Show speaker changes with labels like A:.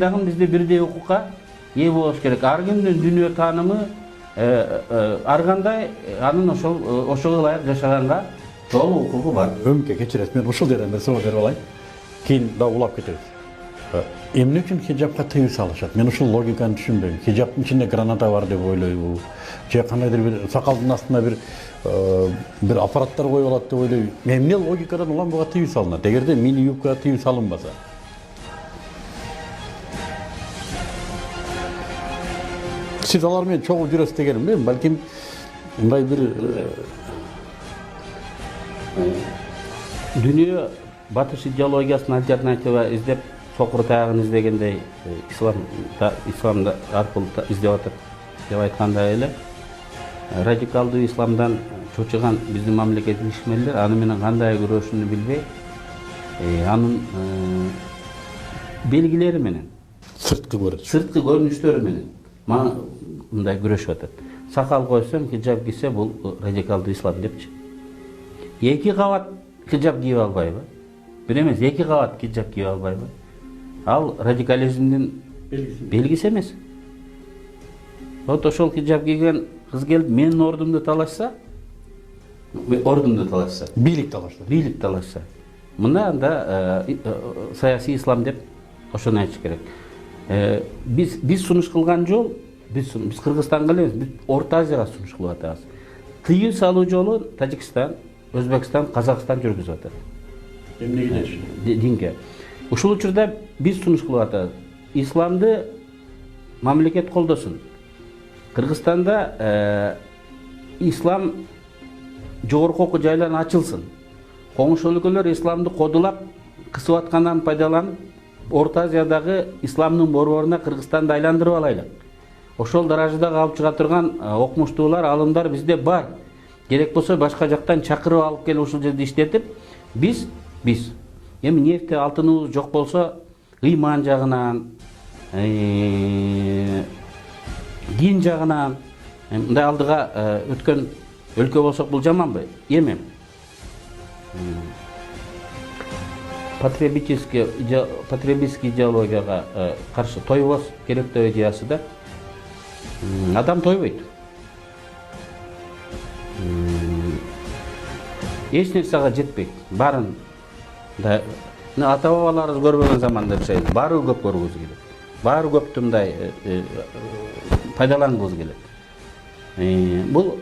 A: Dagы бизде бирдей укукка ээ болуш керек. Ар кимдин дүйнө таанымы ар кандай анын ошого ылайык жашаганга толук укугу бар.
B: Ömke keçirет. Men ушул жерден бир суроо берип алайын. Кийин да улап кетебиз. Эмне үчүн хижапка тыюу салышат? Мен ушул логиканы түшүнбөйм. Хижаптын ичинде граната бар деп ойлойбу. Же кандайдыр бир сакалдын астына бир аппараттар коюп алат деп ойлойбу. Эмне логикадан улам буга тыюу салынат? Эгерде мини юбкага тыюу салынбаса. Siz алар менен чогуу жүрөсүз дегеним мен, балким мындай бир
A: Дүйнө батыш идеологиясынын альтернатива издеп, сокур таягын издегендей исламда аркылуу издеп атат деп айткандай эле. Радикалдуу исламдан чочуган биздин мамлекеттик ишмерлер аны менен кандай күрөшүүнү билбей, анын белгилери менен,
B: сырткы
A: көрүнүштөрү менен мындай күрөшүп атат. Сакал койсом, хижаб кийсе бул радикалдуу ислам депчи. Эки кабат хижаб кийип албайбы? Бир эмес, эки кабат хижаб кийип албайбы? Ал радикализмдин белгиси эмес. Вот ошол хижаб кийген кыз келип менин ордумду талашса,
B: бийлик
A: талашса. Мына анда саясий ислам деп ошону айтыш керек. Биз сунуш кылган жол, биз Кыргызстанга эле эмес, биз Орто Азияга сунуш кылып атабыз. Тыюу салуу жолун Тажикстан, Өзбекстан, Казакстан жүргүзүп атат.
B: Эмнеге деши?
A: Динге. Ушул учурда биз сунуш кылып атабыз. Исламды мамлекет колдосун. Кыргызстанда ислам жогорку окуу жайлар ачылсын. Коңшу өлкөлөр исламды кодулап, кысып аткандан пайдаланып, Орто Азиядагы исламдын борборуна Кыргызстанды айландырып алайлык. Ошол даражада калып чыга турган окумуштуулар, алымдар бизде бар. Керек болсо башка жактан чакырып алып келип ушул жерде иштетип, биз эми нефти, алтыныбыз жок болсо, ыйман жагынан, дин жагынан мындай алдыга өткөн өлкө болсок бул жаманбы? Эми потребительский идеологияга каршы тойбос керек деп идеясы да. Адам тойбойт. Эч нерсеге жетпейт. Барын да ата-бабаларыбыз көрбөгөн заманда жашайбыз. Баары көп көргүбүз келет. Баары көптү мындай пайдалангыбыз келет. Бул